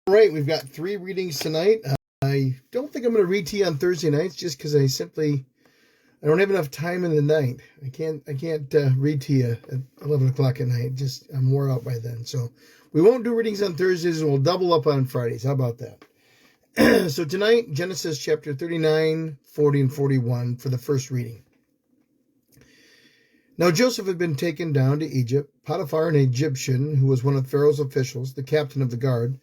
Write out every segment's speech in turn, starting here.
All right, we've got 3 readings tonight. I don't think I'm going to read to you on Thursday nights just because I don't have enough time in the night. I can't read to you at 11 o'clock at night. Just I'm wore out by then. So we won't do readings on Thursdays, and we'll double up on Fridays. How about that? So tonight, Genesis chapter 39, 40, and 41 for the first reading. Now Joseph had been taken down to Egypt. Potiphar, an Egyptian, who was one of Pharaoh's officials, the captain of the guard,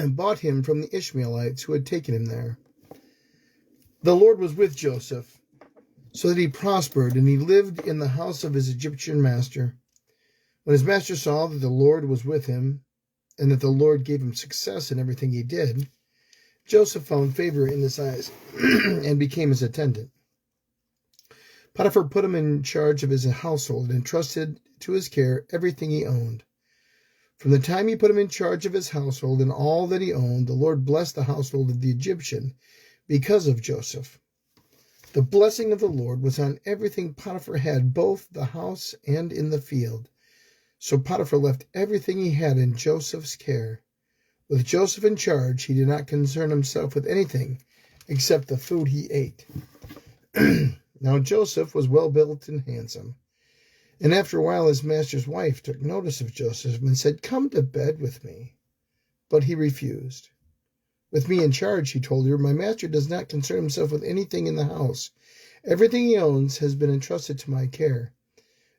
bought him from the Ishmaelites who had taken him there. The Lord was with Joseph, so that he prospered, and he lived in the house of his Egyptian master. When his master saw that the Lord was with him, and that the Lord gave him success in everything he did, Joseph found favor in his eyes and became his attendant. Potiphar put him in charge of his household and entrusted to his care everything he owned. From the time he put him in charge of his household and all that he owned, the Lord blessed the household of the Egyptian because of Joseph. The blessing of the Lord was on everything Potiphar had, both the house and in the field. So Potiphar left everything he had in Joseph's care. With Joseph in charge, he did not concern himself with anything except the food he ate. Now Joseph was well built and handsome. And after a while his master's wife took notice of Joseph and said, "Come to bed with me." But he refused. "With me in charge," he told her, "my master does not concern himself with anything in the house. Everything he owns has been entrusted to my care.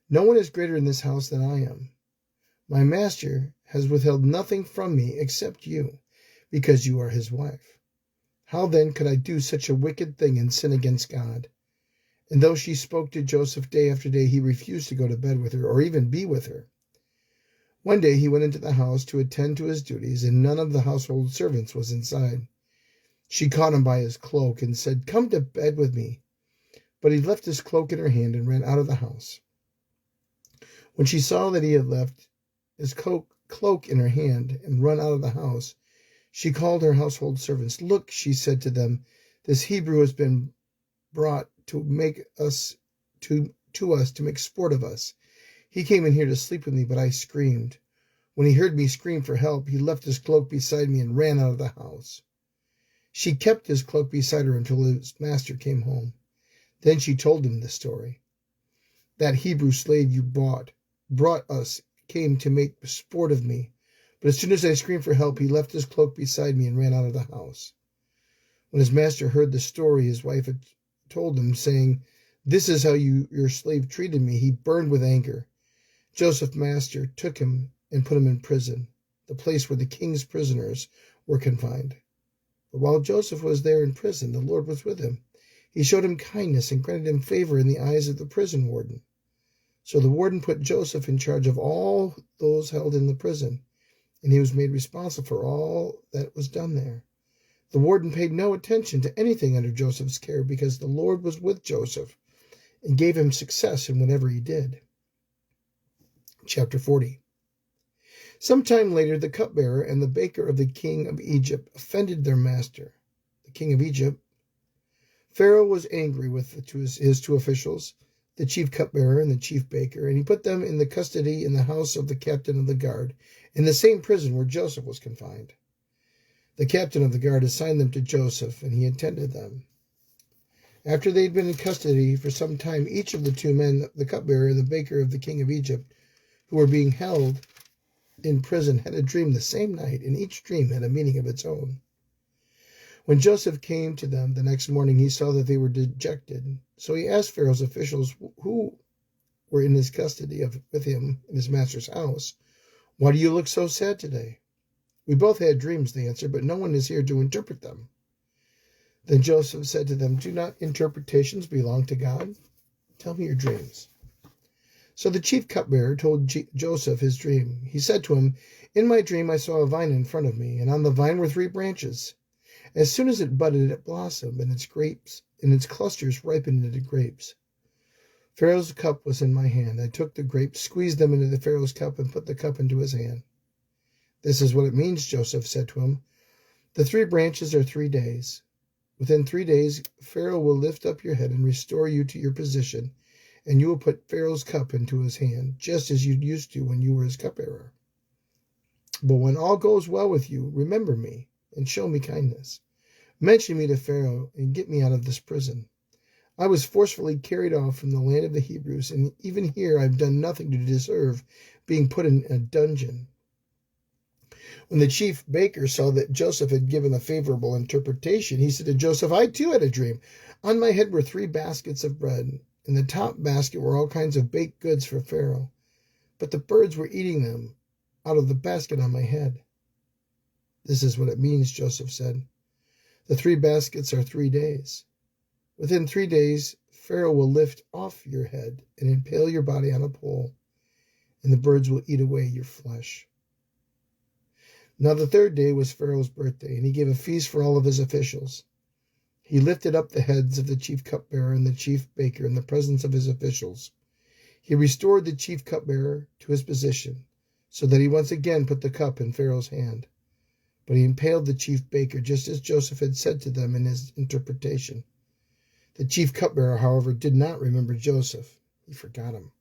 No one is greater in this house than I am. My master has withheld nothing from me except you, because you are his wife. How then could I do such a wicked thing and sin against God?" And though she spoke to Joseph day after day, he refused to go to bed with her or even be with her. One day he went into the house to attend to his duties, and none of the household servants was inside. She caught him by his cloak and said, "Come to bed with me." But he left his cloak in her hand and ran out of the house. When she saw that he had left his cloak in her hand and run out of the house, she called her household servants. "Look," she said to them, "this Hebrew has been brought to make us to make sport of us. He came in here to sleep with me, but I screamed. When he heard me scream for help, he left his cloak beside me and ran out of the house." She kept his cloak beside her until his master came home. Then she told him the story. "That Hebrew slave you brought us came to make sport of me, but as soon as I screamed for help, he left his cloak beside me and ran out of the house." When his master heard the story his wife had told him, saying, "This is how your slave treated me," he burned with anger. Joseph's master took him and put him in prison, the place where the king's prisoners were confined. But while Joseph was there in prison, the Lord was with him. He showed him kindness and granted him favor in the eyes of the prison warden. So the warden put Joseph in charge of all those held in the prison, and he was made responsible for all that was done there. The warden paid no attention to anything under Joseph's care because the Lord was with Joseph and gave him success in whatever he did. Chapter 40. Sometime later, the cupbearer and the baker of the king of Egypt offended their master, the king of Egypt. Pharaoh was angry with his 2 officials, the chief cupbearer and the chief baker, and he put them in the custody in the house of the captain of the guard, in the same prison where Joseph was confined. The captain of the guard assigned them to Joseph, and he attended them. After they had been in custody for some time, each of the 2 men, the cupbearer and the baker of the king of Egypt, who were being held in prison, had a dream the same night, and each dream had a meaning of its own. When Joseph came to them the next morning, he saw that they were dejected. So he asked Pharaoh's officials who were in his custody with him in his master's house, "Why do you look so sad today?" "We both had dreams," they answered, "but no one is here to interpret them." Then Joseph said to them, "Do not interpretations belong to God? Tell me your dreams." So the chief cupbearer told Joseph his dream. He said to him, "In my dream I saw a vine in front of me, and on the vine were 3 branches. As soon as it budded, it blossomed, and its clusters ripened into grapes. Pharaoh's cup was in my hand. I took the grapes, squeezed them into the Pharaoh's cup, and put the cup into his hand." "This is what it means," Joseph said to him. "The 3 branches are 3 days. Within 3 days, Pharaoh will lift up your head and restore you to your position, and you will put Pharaoh's cup into his hand, just as you used to when you were his cupbearer." But when all goes well with you, remember me and show me kindness. Mention me to Pharaoh and get me out of this prison. I was forcefully carried off from the land of the Hebrews, and even here I have done nothing to deserve being put in a dungeon." When the chief baker saw that Joseph had given a favorable interpretation, he said to Joseph, "I too had a dream. On my head were 3 baskets of bread. In the top basket were all kinds of baked goods for Pharaoh, but the birds were eating them out of the basket on my head." "This is what it means," Joseph said. "The 3 baskets are 3 days. Within 3 days, Pharaoh will lift off your head and impale your body on a pole, and the birds will eat away your flesh." Now the 3rd day was Pharaoh's birthday, and he gave a feast for all of his officials. He lifted up the heads of the chief cupbearer and the chief baker in the presence of his officials. He restored the chief cupbearer to his position, so that he once again put the cup in Pharaoh's hand. But he impaled the chief baker, just as Joseph had said to them in his interpretation. The chief cupbearer, however, did not remember Joseph. He forgot him.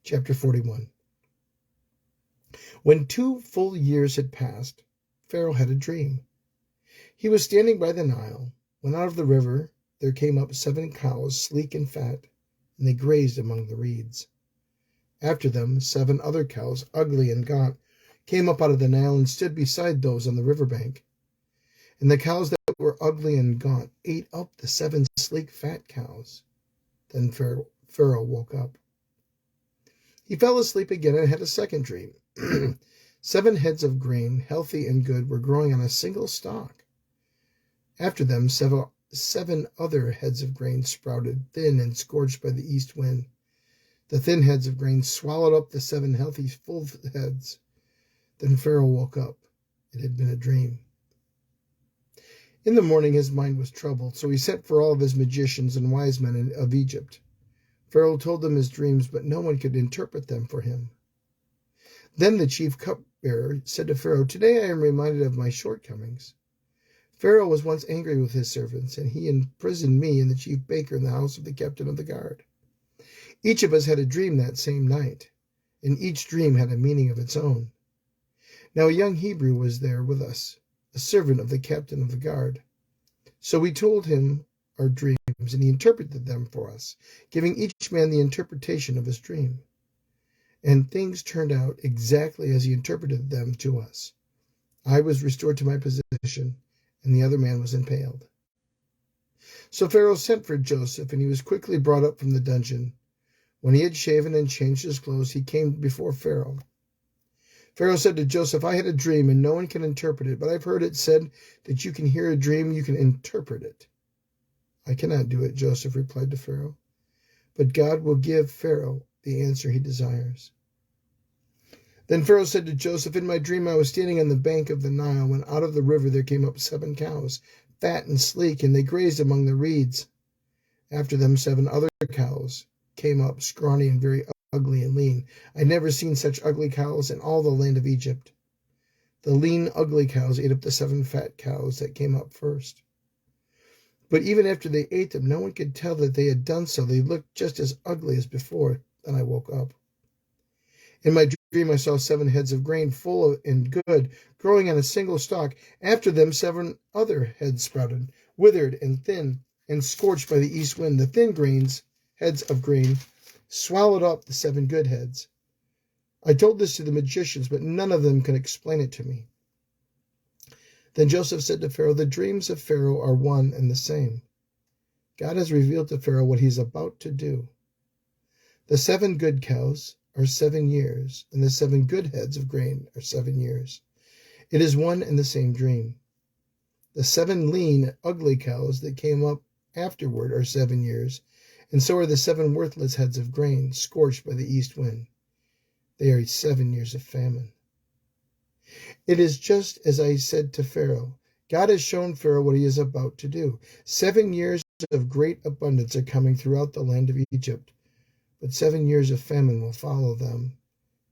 Chapter 41. When 2 full years had passed, Pharaoh had a dream. He was standing by the Nile, when out of the river there came up 7 cows, sleek and fat, and they grazed among the reeds. After them 7 other cows, ugly and gaunt, came up out of the Nile and stood beside those on the river bank. And the cows that were ugly and gaunt ate up the 7 sleek, fat cows. Then Pharaoh woke up. He fell asleep again and had a second dream. 7 heads of grain, healthy and good, were growing on a single stalk. After them 7 other heads of grain sprouted, thin and scorched by the east wind. The thin heads of grain swallowed up the 7 healthy, full heads. Then Pharaoh woke up. It had been a dream. In the morning his mind was troubled, so he sent for all of his magicians and wise men of Egypt. Pharaoh told them his dreams, but no one could interpret them for him. Then the chief cupbearer said to Pharaoh, "Today I am reminded of my shortcomings. Pharaoh was once angry with his servants, and he imprisoned me and the chief baker in the house of the captain of the guard. Each of us had a dream that same night, and each dream had a meaning of its own. Now a young Hebrew was there with us, a servant of the captain of the guard. So we told him our dreams, and he interpreted them for us, giving each man the interpretation of his dream. And things turned out exactly as he interpreted them to us. I was restored to my position, and the other man was impaled." So Pharaoh sent for Joseph, and he was quickly brought up from the dungeon. When he had shaven and changed his clothes, he came before Pharaoh. Pharaoh said to Joseph, "I had a dream, and no one can interpret it, but I've heard it said that you can hear a dream, you can interpret it." "I cannot do it," Joseph replied to Pharaoh, "but God will give Pharaoh the answer he desires." Then Pharaoh said to Joseph, "In my dream I was standing on the bank of the Nile, when out of the river there came up 7 cows, fat and sleek, and they grazed among the reeds. After them 7 other cows came up, scrawny and very ugly and lean. I had never seen such ugly cows in all the land of Egypt. The lean, ugly cows ate up the 7 fat cows that came up first. But even after they ate them, no one could tell that they had done so. They looked just as ugly as before. Then I woke up. In my dream I saw 7 heads of grain, full and good, growing on a single stalk. After them 7 other heads sprouted, withered and thin, and scorched by the east wind. The thin heads of grain swallowed up the 7 good heads. I told this to the magicians, but none of them could explain it to me." Then Joseph said to Pharaoh, "The dreams of Pharaoh are one and the same. God has revealed to Pharaoh what he is about to do. The 7 good cows are 7 years, and the 7 good heads of grain are 7 years. It is one and the same dream. The 7 lean, ugly cows that came up afterward are 7 years, and so are the 7 worthless heads of grain, scorched by the east wind. They are 7 years of famine. It is just as I said to Pharaoh. God has shown Pharaoh what he is about to do. 7 years of great abundance are coming throughout the land of Egypt, but 7 years of famine will follow them.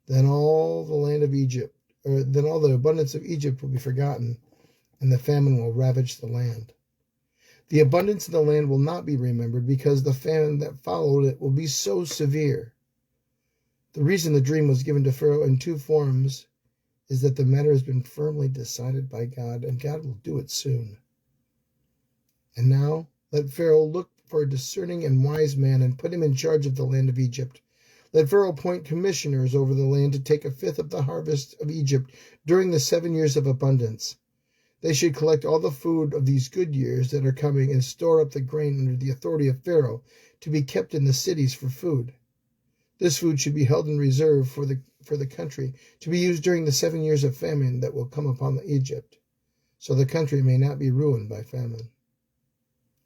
Then all the abundance of Egypt will be forgotten, and the famine will ravage the land. The abundance of the land will not be remembered, because the famine that followed it will be so severe." The reason the dream was given to Pharaoh in 2 forms is that the matter has been firmly decided by God, and God will do it soon. And now let Pharaoh look for a discerning and wise man and put him in charge of the land of Egypt. Let Pharaoh appoint commissioners over the land to take a fifth of the harvest of Egypt during the 7 years of abundance. They should collect all the food of these good years that are coming and store up the grain under the authority of Pharaoh to be kept in the cities for food. This food should be held in reserve for the country to be used during the 7 years of famine that will come upon Egypt, so the country may not be ruined by famine.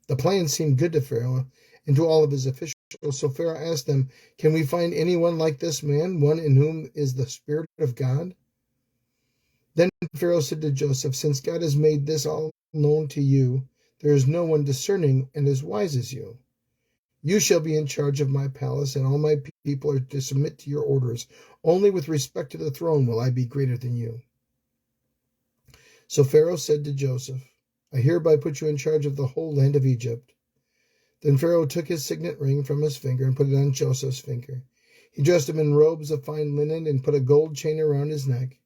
The plan seemed good to Pharaoh and to all of his officials, so Pharaoh asked them, "Can we find anyone like this man, one in whom is the Spirit of God?" Then Pharaoh said to Joseph, "Since God has made this all known to you, there is no one discerning and as wise as you. You shall be in charge of my palace, and all my people are to submit to your orders. Only with respect to the throne will I be greater than you." So Pharaoh said to Joseph, "I hereby put you in charge of the whole land of Egypt." Then Pharaoh took his signet ring from his finger and put it on Joseph's finger. He dressed him in robes of fine linen and put a gold chain around his neck.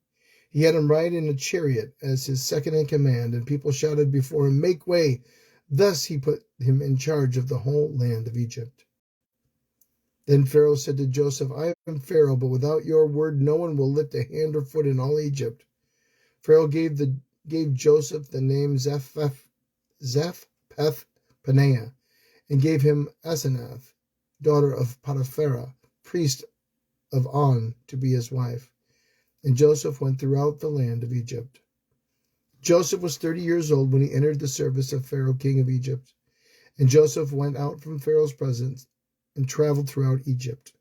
He had him ride in a chariot as his second in command, and people shouted before him, "Make way!" Thus he put him in charge of the whole land of Egypt. Then Pharaoh said to Joseph, "I am Pharaoh, but without your word no one will lift a hand or foot in all Egypt." Pharaoh gave Joseph the name Zephpeth-Paneah, and gave him Asenath, daughter of Potiphera, priest of On, to be his wife. And Joseph went throughout the land of Egypt. Joseph was 30 years old when he entered the service of Pharaoh, king of Egypt. And Joseph went out from Pharaoh's presence and traveled throughout Egypt.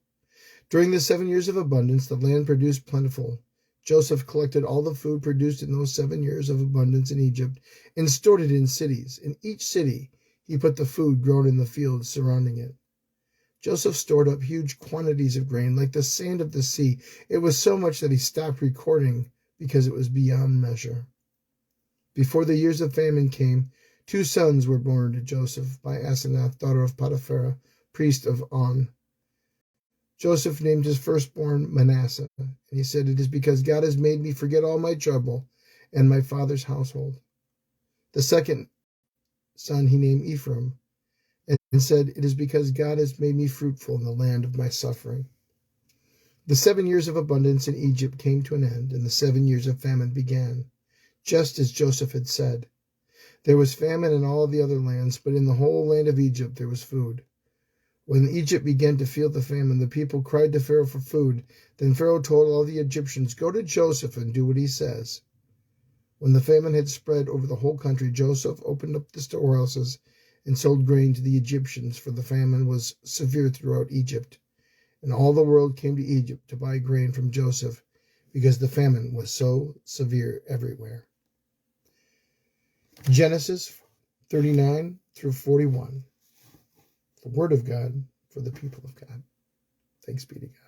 During the 7 years of abundance, the land produced plentiful. Joseph collected all the food produced in those 7 years of abundance in Egypt and stored it in cities. In each city, he put the food grown in the fields surrounding it. Joseph stored up huge quantities of grain, like the sand of the sea. It was so much that he stopped recording because it was beyond measure. Before the years of famine came, 2 sons were born to Joseph by Asenath, daughter of Potiphera, priest of On. Joseph named his firstborn Manasseh, and he said, "It is because God has made me forget all my trouble and my father's household." The second son he named Ephraim, and said, "It is because God has made me fruitful in the land of my suffering." The 7 years of abundance in Egypt came to an end, and the 7 years of famine began, just as Joseph had said. There was famine in all the other lands, but in the whole land of Egypt there was food. When Egypt began to feel the famine, the people cried to Pharaoh for food. Then Pharaoh told all the Egyptians, "Go to Joseph and do what he says." When the famine had spread over the whole country, Joseph opened up the storehouses and sold grain to the Egyptians, for the famine was severe throughout Egypt. And all the world came to Egypt to buy grain from Joseph, because the famine was so severe everywhere. Genesis 39 through 41. The Word of God for the people of God. Thanks be to God.